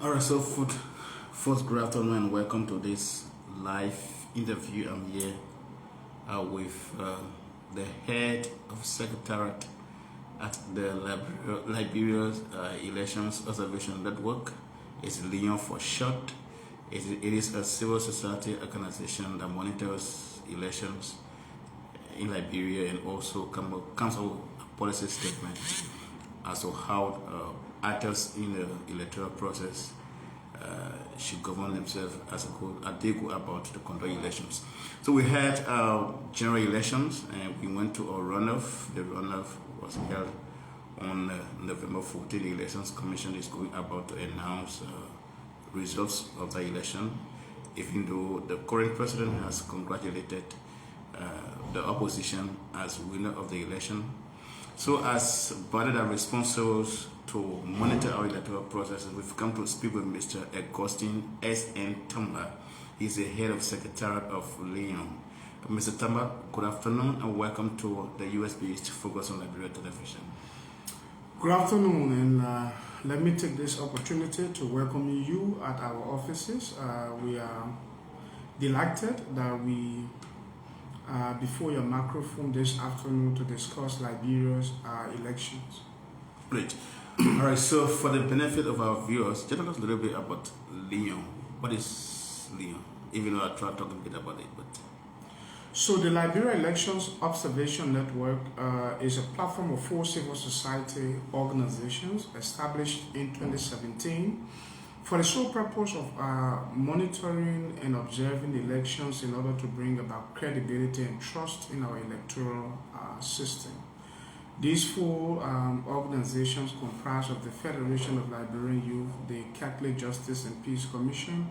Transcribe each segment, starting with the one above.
Alright, so first good afternoon and welcome to this live interview. I'm here with the head of Secretariat at the Liberia Elections Observation Network. It's Leon for short. It is a civil society organization that monitors elections in Liberia and also comes up with policy statements as to how actors in the electoral process should govern themselves as they go about to conduct elections. So we had general elections and we went to a runoff. The runoff was held on November 14. The Elections Commission is going about to announce results of the election, even though the current president has congratulated the opposition as winner of the election. So as body that responsible to monitor our electoral processes, we've come to speak with Mr. Augustine S. Tamba. He's the head of Secretariat of Leon. Mr. Tamba, good afternoon and welcome to the US-based Focus on Liberia Television. Good afternoon, and let me take this opportunity to welcome you at our offices. We are delighted that we before your microphone this afternoon to discuss Liberia's elections. Great. All right, so for the benefit of our viewers, tell us a little bit about Leon. What is Leon? Even though I tried talking a bit about it, but... So the Liberia Elections Observation Network is a platform of 4 civil society organizations established in 2017 for the sole purpose of monitoring and observing elections in order to bring about credibility and trust in our electoral system. These 4 organizations comprise of the Federation of Liberian Youth, the Catholic Justice and Peace Commission,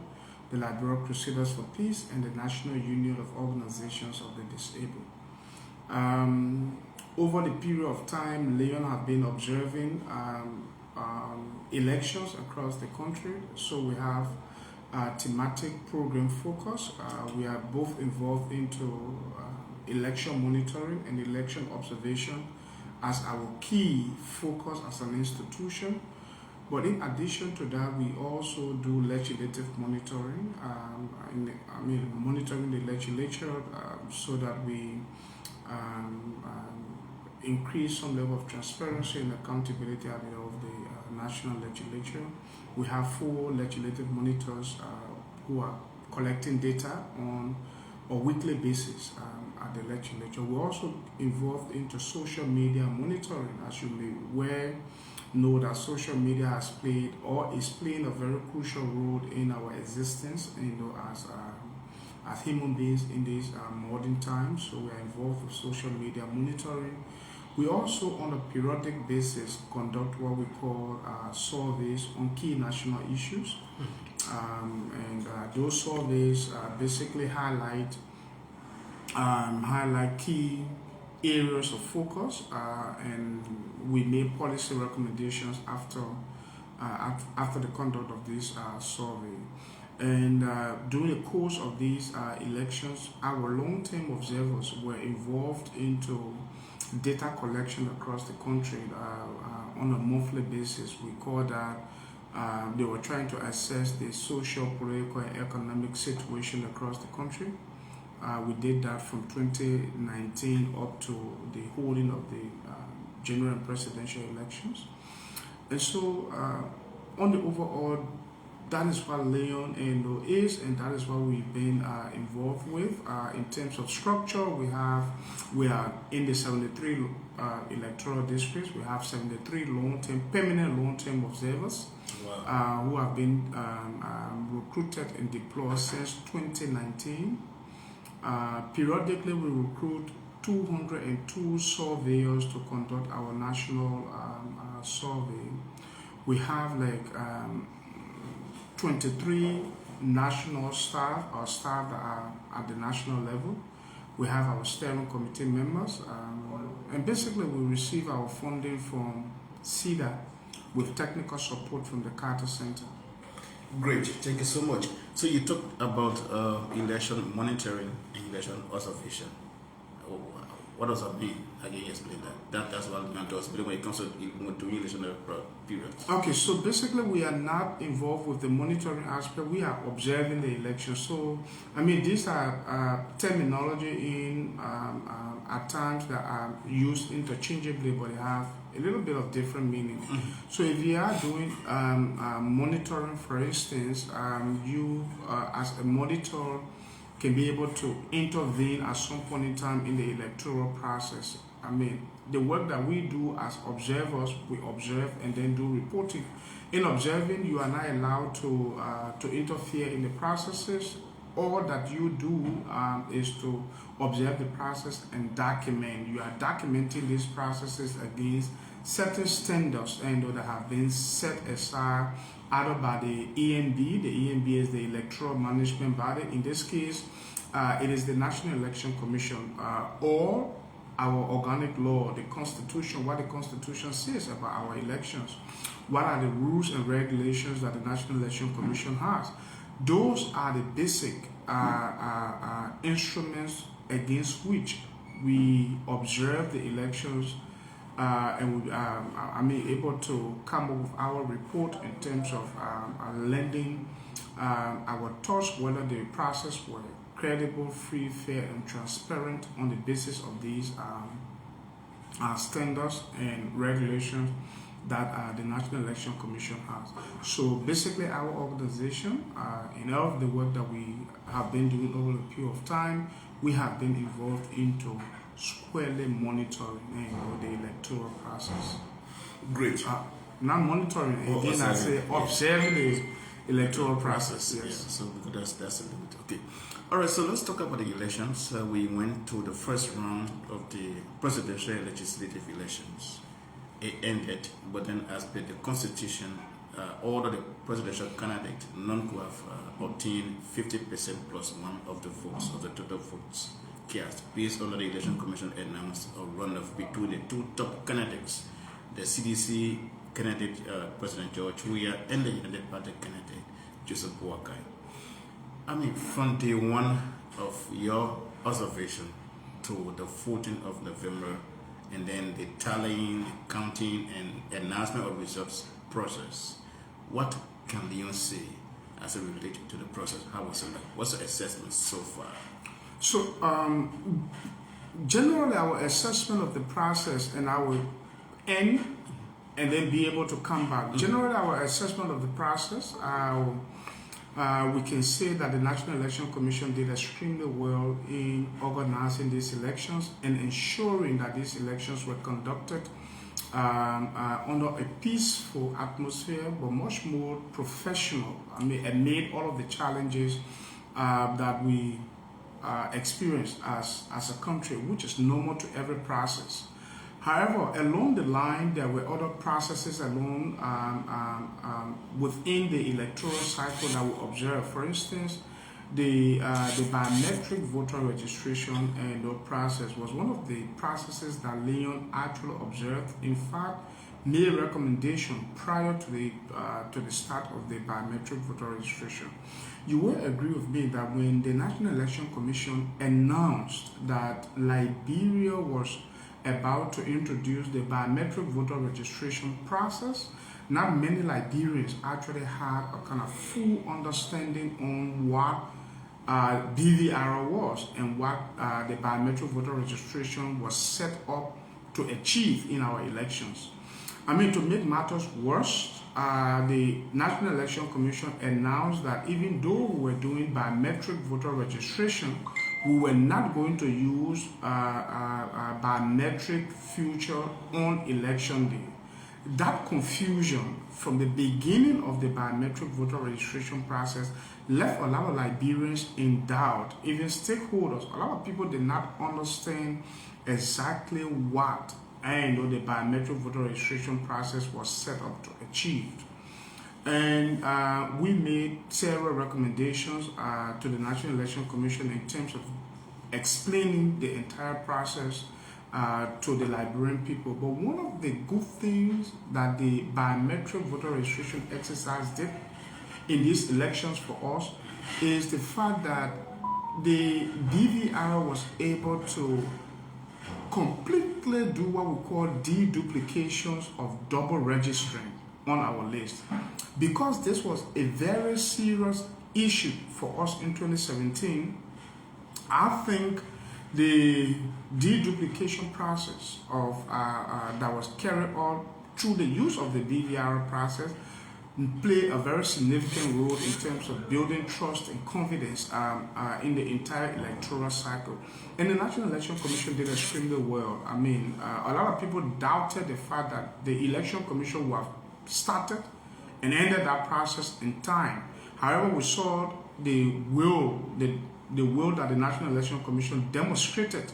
the Liberia Crusaders for Peace, and the National Union of Organizations of the Disabled. Over the period of time, Leon have been observing elections across the country. So we have thematic program focus. We are both involved into election monitoring and election observation as our key focus as an institution. But in addition to that, we also do legislative monitoring, monitoring the legislature so that we increase some level of transparency and accountability at the level of the national legislature. We have 4 legislative monitors who are collecting data on a weekly basis at the legislature. We're also involved into social media monitoring, as you may know that social media has played or is playing a very crucial role in our existence, as human beings in these modern times. So we are involved with social media monitoring. We also, on a periodic basis, conduct what we call surveys on key national issues, and those surveys basically highlight key areas of focus, and we make policy recommendations after the conduct of this survey. And during the course of these elections, our long-term observers were involved into data collection across the country on a monthly basis. We call that they were trying to assess the social, political, and economic situation across the country. We did that from 2019 up to the holding of the general and presidential elections. And so on the overall, that is what Leon is, and that is what we've been involved with. In terms of structure, we are in the 73 electoral districts. We have 73 permanent long-term observers. Wow. Who have been recruited and deployed since 2019. Periodically, we recruit 202 surveyors to conduct our national survey. We have 23 national staff, or staff that are at the national level. We have our steering committee members, and basically we receive our funding from CEDA with technical support from the Carter Center. Great, thank you so much. So you talked about election monitoring and election observation. What does that mean? Can you explain that? That's what I'm doing when it comes to doing election period. Okay, so basically we are not involved with the monitoring aspect. We are observing the election. So, I mean, these are terminology at times that are used interchangeably, but they have a little bit of different meaning. So if you are doing monitoring, for instance, you as a monitor can be able to intervene at some point in time in the electoral process. I mean, the work that we do as observers, we observe and then do reporting. In observing, you are not allowed to interfere in the processes. All that you do is to observe the process and document. You are documenting these processes against certain standards and that have been set aside either by the EMB. The EMB is the electoral management body. In this case, it is the National Election Commission or our organic law, the Constitution, what the Constitution says about our elections. What are the rules and regulations that the National Election Commission has? Those are the basic instruments against which we observe the elections and we are able to come up with our report in terms of lending our thoughts whether the process were credible, free, fair, and transparent on the basis of these standards and regulations that the National Election Commission has. So basically our organization, in all of the work that we have been doing over a period of time, we have been involved into squarely monitoring the electoral process. Great. Not monitoring, again I say observing the electoral process. Yes. Yeah, so because that's a limit. Okay. All right, so let's talk about the elections. We went to the first round of the presidential and legislative elections. It ended, but then as per the Constitution, all of the presidential candidates, none could have obtained 50% plus one of the votes, of the total votes cast, based on the Election Commission announced a runoff between the two top candidates, the CDC candidate, President George Weah, and the United Party candidate, Joseph Boakai. I mean, from day one of your observation to the 14th of November, and then the tallying, the counting, and announcement of results process, what can Leon say as it relates to the process? How was it like? What's the assessment so far? So, generally, our assessment of the process, and I will end and then be able to come back. Generally, our assessment of the process, we can say that the National Election Commission did extremely well in organizing these elections and ensuring that these elections were conducted under a peaceful atmosphere, but much more professional. Amid all of the challenges that we experienced as a country, which is normal to every process. However, along the line, there were other processes along within the electoral cycle that we observed. For instance, the biometric voter registration and the process was one of the processes that Leon actually observed. In fact, made a recommendation prior to the start of the biometric voter registration. You will agree with me that when the National Election Commission announced that Liberia was about to introduce the biometric voter registration process, not many Liberians actually had a kind of full understanding on what BVR was and what the biometric voter registration was set up to achieve in our elections. To make matters worse, the National Election Commission announced that even though we were doing biometric voter registration, we were not going to use biometric feature on election day. That confusion from the beginning of the biometric voter registration process left a lot of Liberians in doubt, even stakeholders. A lot of people did not understand exactly what the biometric voter registration process was set up to achieve. And we made several recommendations to the National Election Commission in terms of explaining the entire process to the Liberian people. But one of the good things that the biometric voter registration exercise did in these elections for us is the fact that the BVR was able to completely do what we call deduplications of double registering on our list. Because this was a very serious issue for us in 2017, I think the deduplication process of that was carried on through the use of the BVR process play a very significant role in terms of building trust and confidence in the entire electoral cycle. And the National Election Commission did extremely well. I mean, a lot of people doubted the fact that the Election Commission would have started and ended that process in time. However, we saw the will that the National Election Commission demonstrated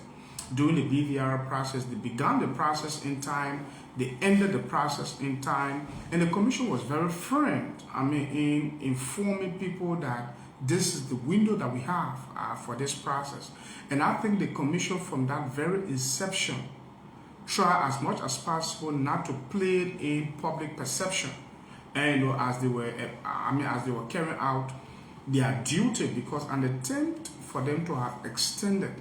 during the BVR process. They began the process in time, they ended the process in time, and the Commission was very firm, in informing people that this is the window that we have for this process. And I think the Commission, from that very inception, tried as much as possible not to play in public perception, and as they were, carrying out their duty, because an attempt for them to have extended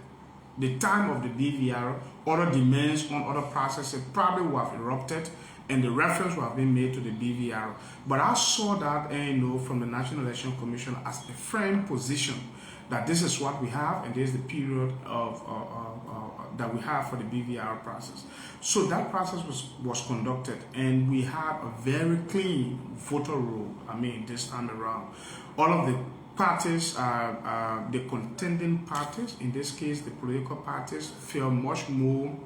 the time of the BVR, other demands on other processes probably would have erupted, and the reference would have been made to the BVR. But I saw that, from the National Election Commission as a firm position that this is what we have, and this is the period of that we have for the BVR process. So that process was conducted, and we had a very clean voter roll. This time around, all of the parties, the contending parties, in this case the political parties, feel much more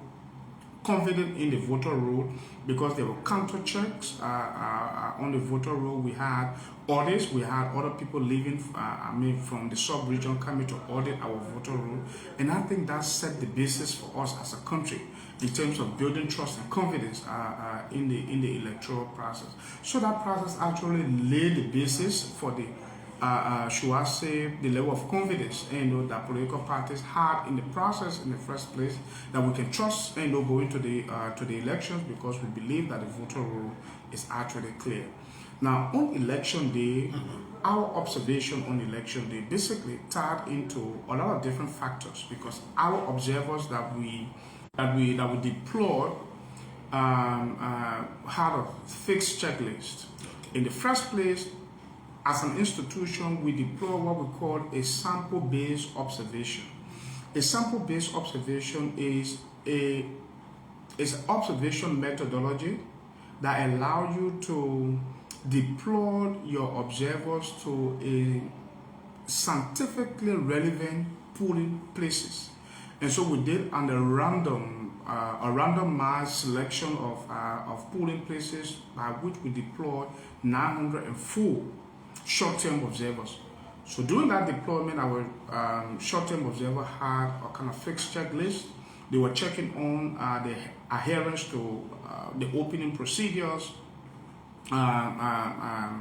confident in the voter roll because there were counter checks on the voter roll. We had audits, we had other people leaving from the sub-region coming to audit our voter roll, and I think that set the basis for us as a country in terms of building trust and confidence in the electoral process. So that process actually laid the basis for the should I say, the level of confidence that political parties had in the process in the first place, that we can trust going to the elections, because we believe that the voter roll is actually clear. Now, on election day, our observation on election day basically tied into a lot of different factors, because our observers that we deployed had a fixed checklist. In the first place, as an institution, we deploy what we call a sample-based observation. A sample-based observation is an observation methodology that allows you to deploy your observers to a scientifically relevant polling places. And so we did a randomized selection of polling places, by which we deployed 904 short-term observers. So during that deployment, our short-term observer had a kind of fixed checklist. They were checking on the adherence to the opening procedures, the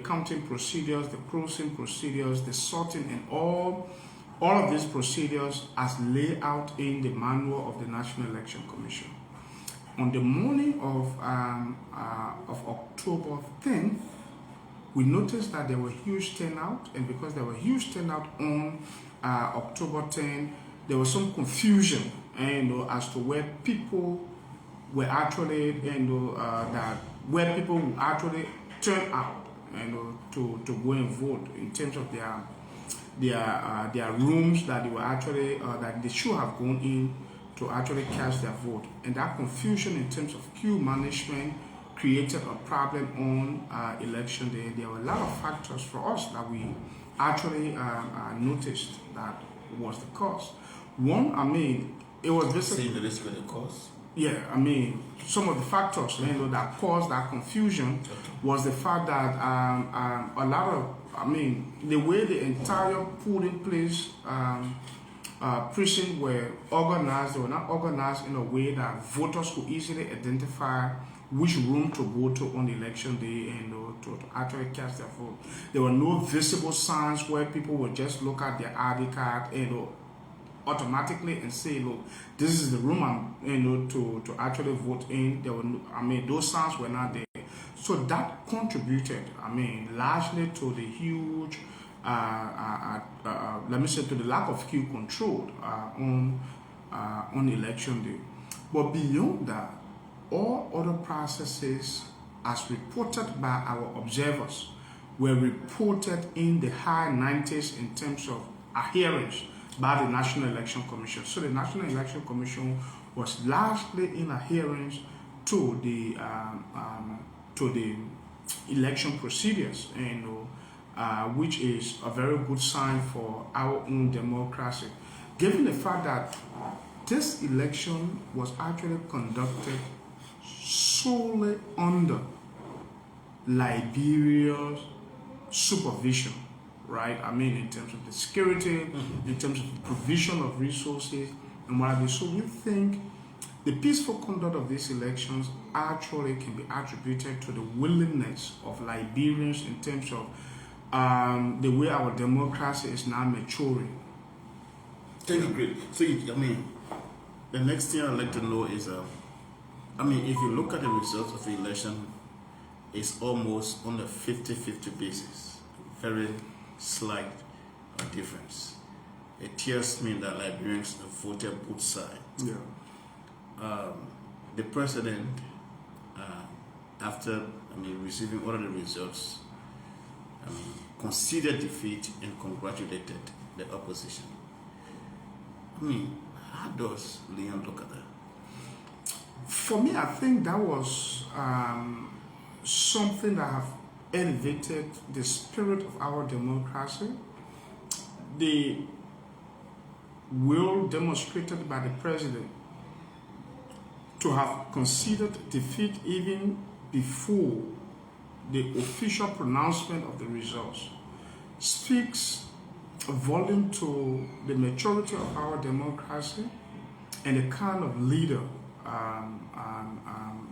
counting procedures, the closing procedures, the sorting, and all of these procedures as laid out in the manual of the National Election Commission. On the morning of October 10th, we noticed that there were huge turnout, and because there were huge turnout on October 10th, there was some confusion as to where people were actually, where people would actually turn out to go and vote, in terms of their rooms that they were actually that they should have gone in to actually cast their vote. And that confusion in terms of queue management created a problem on election day. There were a lot of factors for us that we actually noticed that was the cause. One, it was basically the risk of the cause. Yeah, some of the factors that caused that confusion was the fact that a lot of, the way the entire polling place precincts were organized, they were not organized in a way that voters could easily identify which room to go to on election day and to actually cast their vote. There were no visible signs where people would just look at their ID card automatically and say, look, this is the room I'm to actually vote in. There were those signs were not there. So that contributed, largely to the huge let me say, to the lack of queue control on on election day. But beyond that, all other processes, as reported by our observers, were reported in the high 90s in terms of adherence by the National Election Commission. So the National Election Commission was largely in adherence to the election procedures, and which is a very good sign for our own democracy, given the fact that this election was actually conducted solely under Liberia's supervision, right? I mean, in terms of the security, in terms of the provision of resources, and what have you. So we think the peaceful conduct of these elections actually can be attributed to the willingness of Liberians in terms of the way our democracy is now maturing. Thank you, great. So, the next thing I'd like to know is, if you look at the results of the election, it's almost on a 50-50 basis, very slight difference. It tells me that Liberians voted both sides. Yeah. The president, after receiving all of the results, conceded defeat and congratulated the opposition. How does Leon look at that? For me, I think that was something that have elevated the spirit of our democracy. The will demonstrated by the president to have conceded defeat even before the official pronouncement of the results speaks a volume to the maturity of our democracy and the kind of leader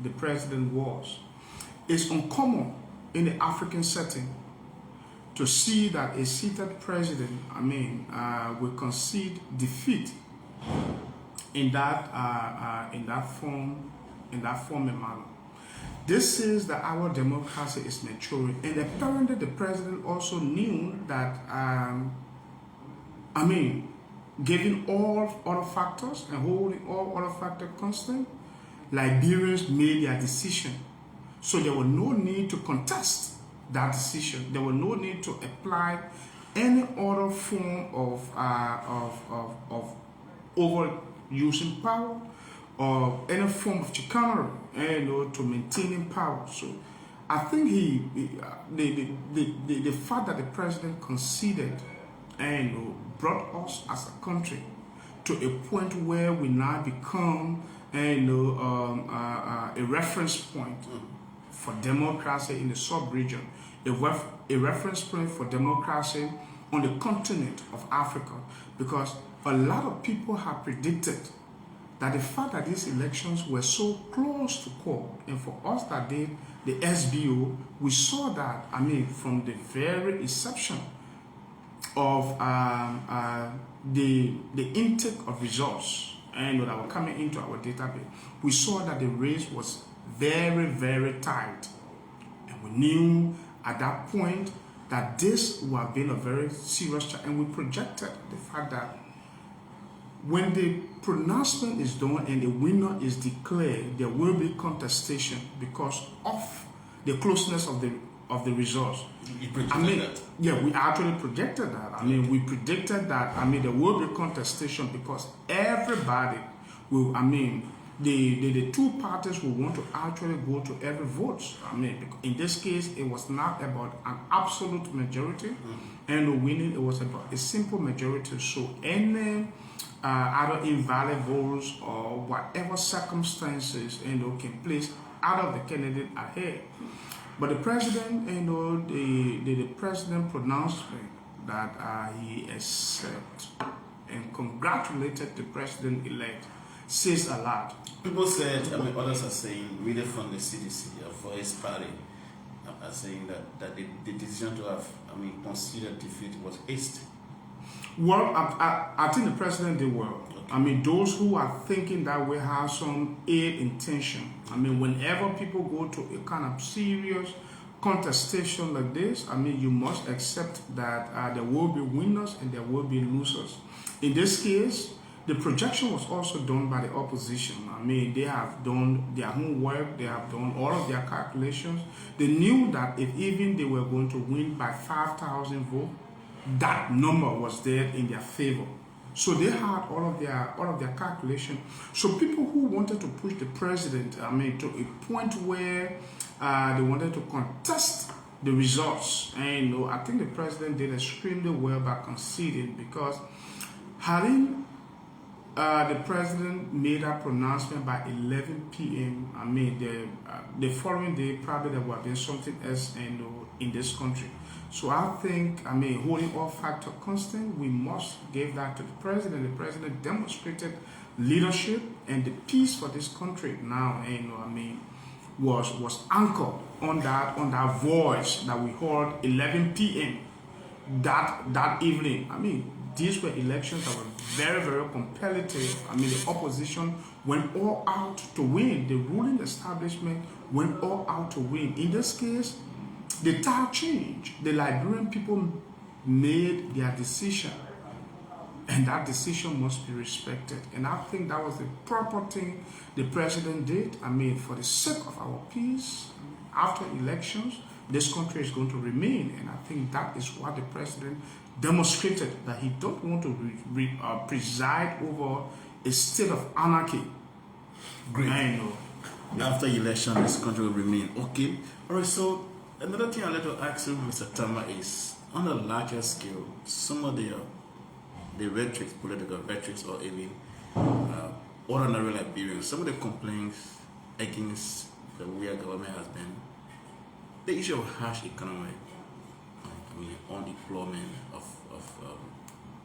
the president was. It's uncommon in the African setting to see that a seated president, will concede defeat in that form and manner. This says that our democracy is maturing, and apparently the president also knew that, given all other factors and holding all other factors constant, Liberians made their decision. So there was no need to contest that decision. There was no need to apply any other form of overusing power or any form of chicanery, to maintaining power. So I think the fact that the president conceded and brought us as a country to a point where we now become a reference point for democracy in the sub-region, a reference point for democracy on the continent of Africa, because a lot of people have predicted that the fact that these elections were so close to call, and for us that did the SBO, we saw that, from the very inception of the intake of results and that were coming into our database, we saw that the race was very, very tight. And we knew at that point that this would have been a very serious challenge, and we projected the fact that when the pronouncement is done and the winner is declared, there will be contestation because of the closeness of the results. You predicted that? Yeah, we actually projected that. We predicted that, there will be contestation because everybody will, the two parties will want to actually go to every vote. In this case, it was not about an absolute majority and winning, it was about a simple majority. So any other invalid votes or whatever circumstances can place out of the candidate ahead. But the president, the president pronouncement that he accepted and congratulated the president-elect says a lot. People said, others are saying, really from the CDC, for his party, are saying that the decision to have, considered defeat was hasty. Well, I think the president did well. Those who are thinking that we have some ill intention. Whenever people go to a kind of serious contestation like this, you must accept that there will be winners and there will be losers. In this case, The projection was also done by the opposition. I mean, they have done their homework, they have done all of their calculations. They knew that if even they were going to win by 5,000 votes, that number was there in their favor. So they had all of their calculation. So people who wanted to push the president, I mean, to a point where they wanted to contest the results, and I think the president did extremely well by conceding, because having the president made a pronouncement by 11 p.m. I mean, the following day, probably there would have been something else in this country. So I think, I mean, holding all factor constant, we must give that to the president. The president demonstrated leadership, and the peace for this country now, I mean, was anchored on that voice that we heard 11 p.m. that evening. I mean, these were elections that were very, very competitive. I mean, the opposition went all out to win. The ruling establishment went all out to win. In this case, the tide changed. The Liberian people made their decision, and that decision must be respected. And I think that was the proper thing the president did. I mean, for the sake of our peace, after elections, this country is going to remain. And I think that is what the president demonstrated, that he don't want to preside over a state of anarchy. Great. I know. After election, this country will remain. Okay. All right. So another thing I'd like to ask you, Mr. Tamba, is on a larger scale, some of the rhetoric, political rhetoric, or even ordinary Liberians, some of the complaints against the way our government has been, the issue of harsh economy, I mean, unemployment of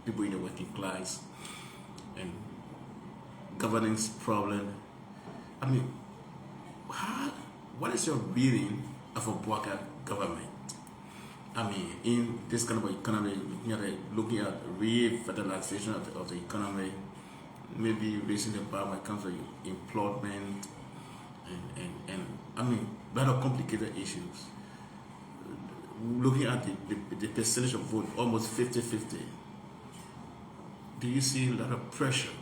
people in the working class, and governance problem. I mean, what is your reading of a Bwaka government? I mean, in this kind of economy, looking at revitalization of the economy, maybe raising the bar when it comes to employment, and I mean, rather complicated issues. Looking at the percentage of vote, almost 50-50, do you see a lot of pressure,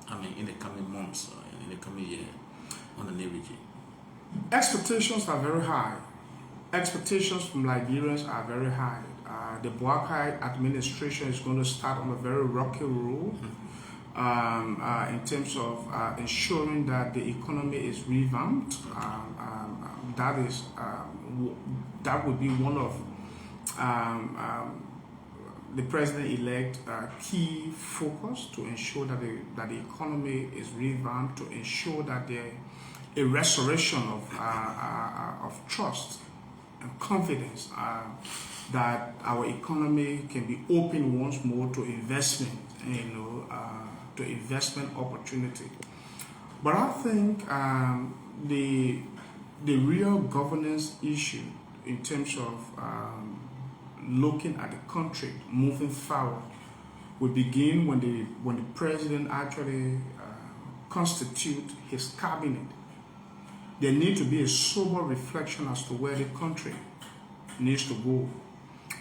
I mean, in the coming months or in the coming year on the new regime? Expectations are very high. Expectations from Liberians are very high. The Bwaka administration is going to start on a very rocky road in terms of ensuring that the economy is revamped. That would be one of the president-elect key focus, to ensure that the economy is revamped, to ensure that a restoration of trust and confidence, that our economy can be open once more to investment, to investment opportunity. But I think the real governance issue in terms of looking at the country moving forward will begin when the president actually constitute his cabinet. There needs to be a sober reflection as to where the country needs to go.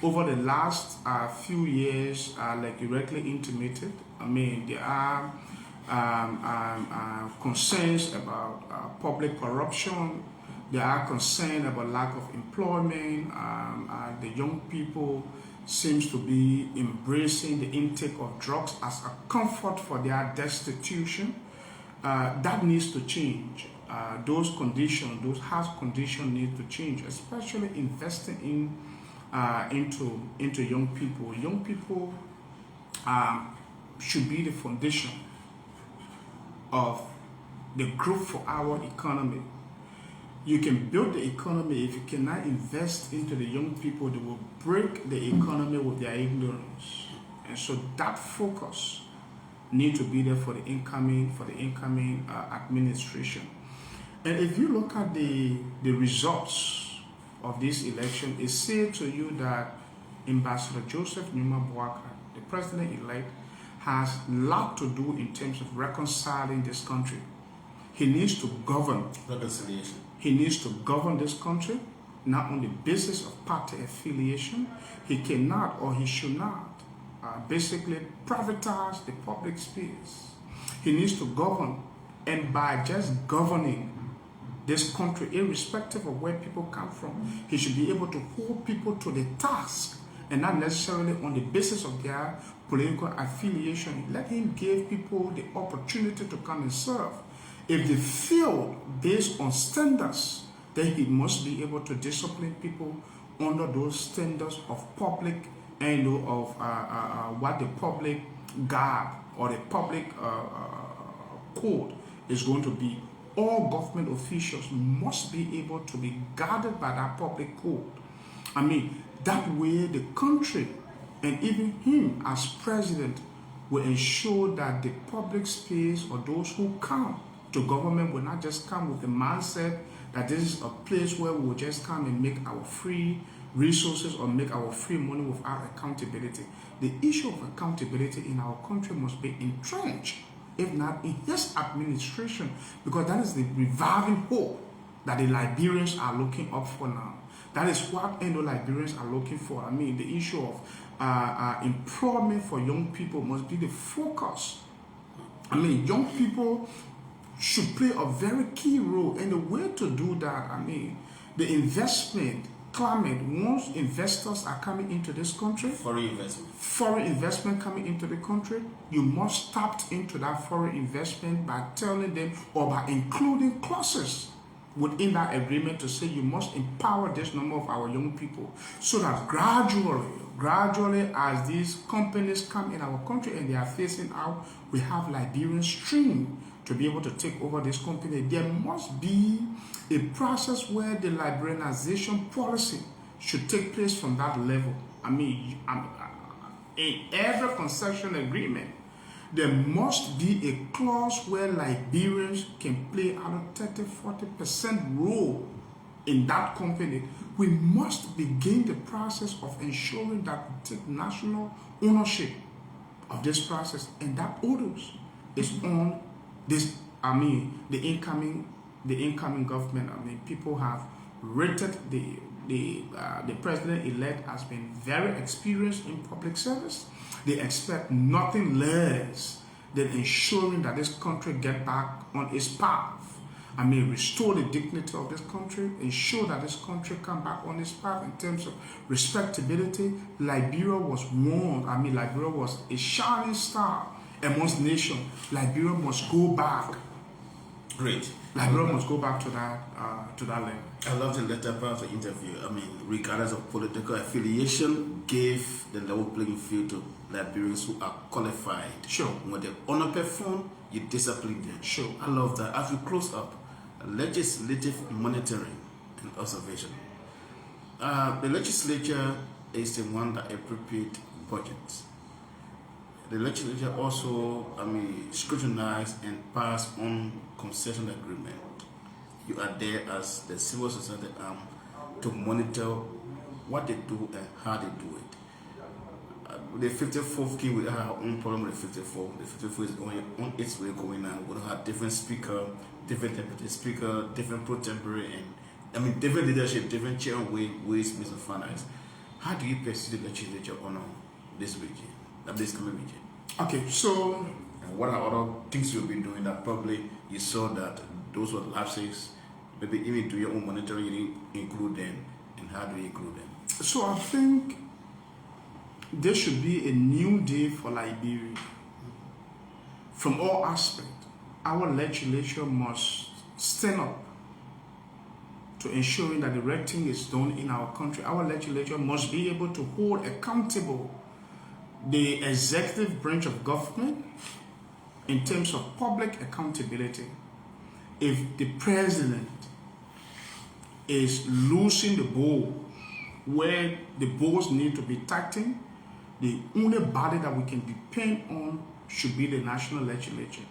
Over the last few years, like you rightly intimated, I mean, there are concerns about public corruption. There are concerns about lack of employment. The young people seems to be embracing the intake of drugs as a comfort for their destitution. That needs to change. Those conditions, those harsh conditions need to change, especially investing into young people. Young people should be the foundation of the growth for our economy. You can build the economy. If you cannot invest into the young people, they will break the economy with their ignorance. And so that focus needs to be there for the incoming administration. And if you look at the results of this election, it says to you that Ambassador Joseph Numa Bwaka, the president-elect, has a lot to do in terms of reconciling this country. He needs to govern. Reconciliation. He needs to govern this country, not on the basis of party affiliation. He cannot or he should not basically privatize the public space. He needs to govern, and by just governing this country, irrespective of where people come from, he should be able to hold people to the task and not necessarily on the basis of their political affiliation. Let him give people the opportunity to come and serve. If they fail based on standards, then he must be able to discipline people under those standards of public and of what the public guard or the public code is going to be. All government officials must be able to be guarded by that public code. I mean, that way the country and even him as president will ensure that the public space or those who come to government will not just come with the mindset that this is a place where we will just come and make our free resources or make our free money without accountability. The issue of accountability in our country must be entrenched, if not in his administration, because that is the reviving hope that the Liberians are looking up for now. That is what the Liberians are looking for. I mean, the issue of employment for young people must be the focus. I mean, young people should play a very key role, and the way to do that, I mean, the investment climate, once investors are coming into this country, foreign investment coming into the country, you must tap into that foreign investment by telling them or by including clauses within that agreement to say you must empower this number of our young people, so that gradually as these companies come in our country and they are phasing out, we have Liberian stream to be able to take over this company. There must be a process where the Liberianization policy should take place from that level. I mean, in every concession agreement, there must be a clause where Liberians can play out a 30-40% role in that company. We must begin the process of ensuring that we take national ownership of this process, and that onus is on this. I mean, the incoming government. I mean, people have rated the president-elect has been very experienced in public service. They expect nothing less than ensuring that this country get back on its path. I mean, restore the dignity of this country, ensure that this country come back on its path in terms of respectability. Liberia was one. I mean, Liberia was a shining star amongst nations. Liberia must go back. Great. Liberia must go back to that level. I love the latter part of the interview. I mean, regardless of political affiliation, gave the level playing field to Liberians who are qualified. Sure. When they underperform, you discipline them. Sure. I love that. As we close up, legislative monitoring and observation. The legislature is the one that appropriates budgets. The legislature also, scrutinize and pass on concession agreement. You are there as the civil society arm to monitor what they do and how they do it. The 54th king, we have our own problem with the 54. The 54 is going on its way going on. We're going to have different speaker, different deputy speaker, different pro tempore, and different leadership, different chair ways, means, and finance. How do you pursue the legislature on this region, this coming region? Okay, so and what are other things you've been doing that probably you saw that those were lapses? Maybe even do your own monitoring, you didn't include them, and how do you include them? So I think there should be a new day for Liberia. From all aspects, our legislature must stand up to ensuring that the right thing is done in our country. Our legislature must be able to hold accountable the executive branch of government in terms of public accountability. If the president is losing the ball where the balls need to be tightened, the only body that we can depend on should be the national legislature.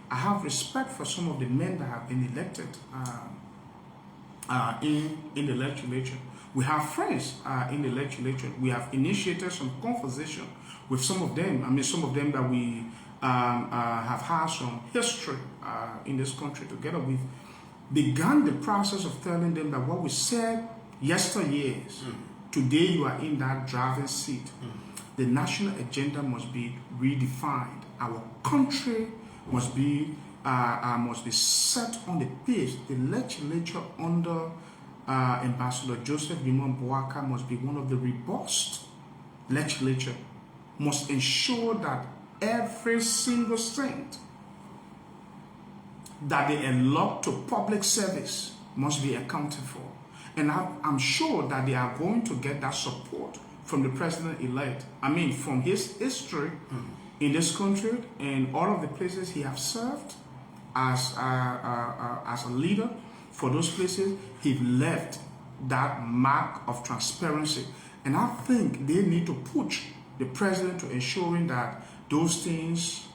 I have respect for some of the men that have been elected in the legislature. We have friends in the legislature. We have initiated some conversation with some of them. Some of them that we have had some history in this country together with, began the process of telling them that what we said yesteryears, today you are in that driving seat. the national agenda must be redefined. Our country must be set on the pace. The legislature under Ambassador Joseph Limon Boaka must be one of the robust legislature, must ensure that every single cent that they allot to public service must be accounted for. And I'm sure that they are going to get that support from the president-elect. I mean, from his history in this country and all of the places he has served as a leader for those places, he left that mark of transparency. And I think they need to push the president to ensuring that those things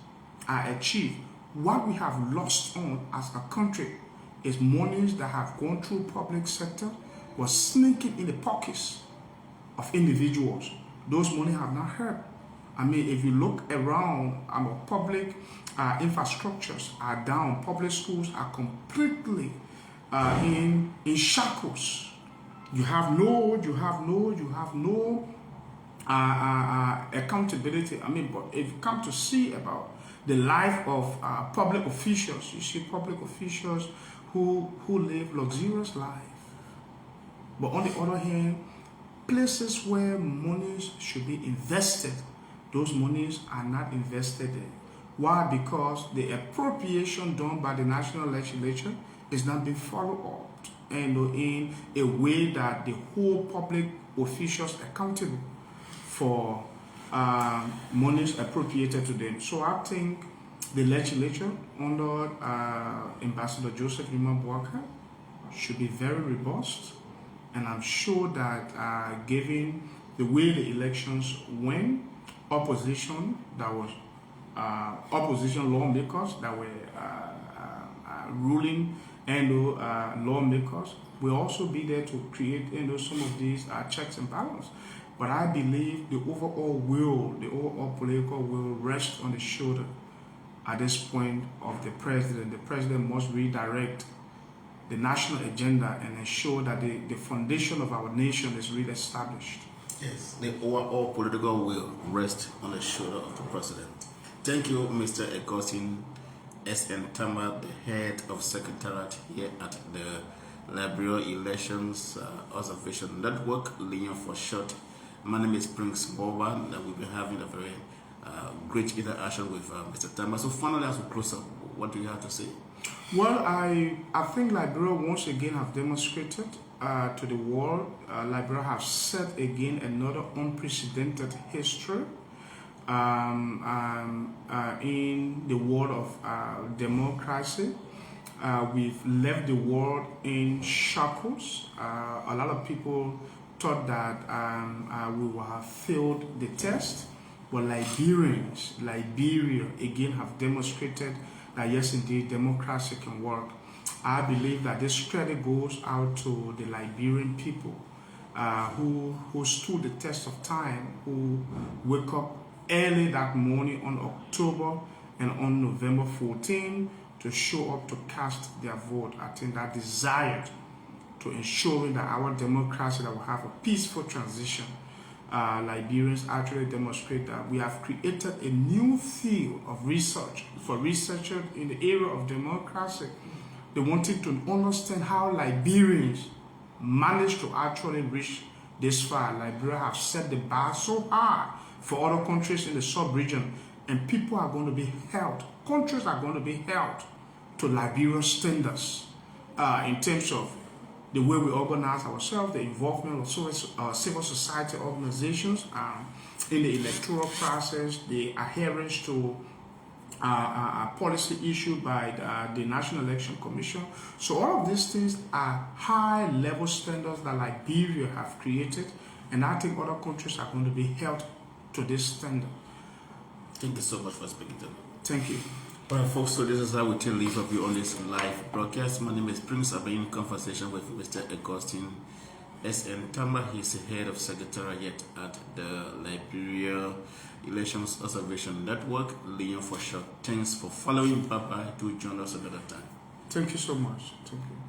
are achieved. What we have lost on as a country is monies that have gone through public sector was sneaking in the pockets of individuals. Those money have not helped. I mean, if you look around, our public infrastructures are down. Public schools are completely in shackles. You have no accountability. I mean, but if you come to see about the life of public officials, you see public officials who live luxurious life. But on the other hand, places where monies should be invested, those monies are not invested in. Why? Because the appropriation done by the national legislature is not being followed up and in a way that the whole public officials accountable for monies appropriated to them. So I think the legislature under Ambassador Joseph Limon Boaka should be very robust, and I'm sure that given the way the elections went, opposition lawmakers that were ruling and lawmakers will also be there to create some of these checks and balances. But I believe the overall political will rest on the shoulder at this point of the president. The president must redirect the national agenda and ensure that the foundation of our nation is re-established. Yes, the overall political will rest on the shoulder of the president. Thank you, Mr. Augustine S. Tamba, the head of Secretariat here at the Liberia Elections Observation Network, Lyon for short. My name is Prince Boba, and we'll be having a very great interaction with Mr. Tamba. So finally, as we close up, what do you have to say? Well, I think Liberia once again have demonstrated to the world. Liberia have set again another unprecedented history in the world of democracy. We've left the world in shackles. A lot of people thought that we will have failed the test, but Liberia again have demonstrated that yes, indeed, democracy can work. I believe that this credit goes out to the Liberian people who stood the test of time, who wake up early that morning on October and on November 14 to show up to cast their vote. I think that desire to ensuring that our democracy, that will have a peaceful transition, Liberians actually demonstrate that we have created a new field of research for researchers in the area of democracy. They wanted to understand how Liberians managed to actually reach this far. Liberia have set the bar so high for other countries in the sub-region, and people are going to be held, countries are going to be held to Liberia's standards in terms of the way we organize ourselves, the involvement of civil society organizations in the electoral process, the adherence to a policy issued by the National Election Commission. So all of these things are high-level standards that Liberia have created, and I think other countries are going to be held to this standard. Thank you so much for speaking to me. Thank you. All right, folks, so this is how we take leave of you on this live broadcast. My name is Prince. I've been in conversation with Mr. Augustine S. Tamba. He's the head of Secretariat at the Liberia Elections Observation Network, Lyon for short. Thanks for following. Bye-bye. Do join us another time. Thank you so much. Thank you.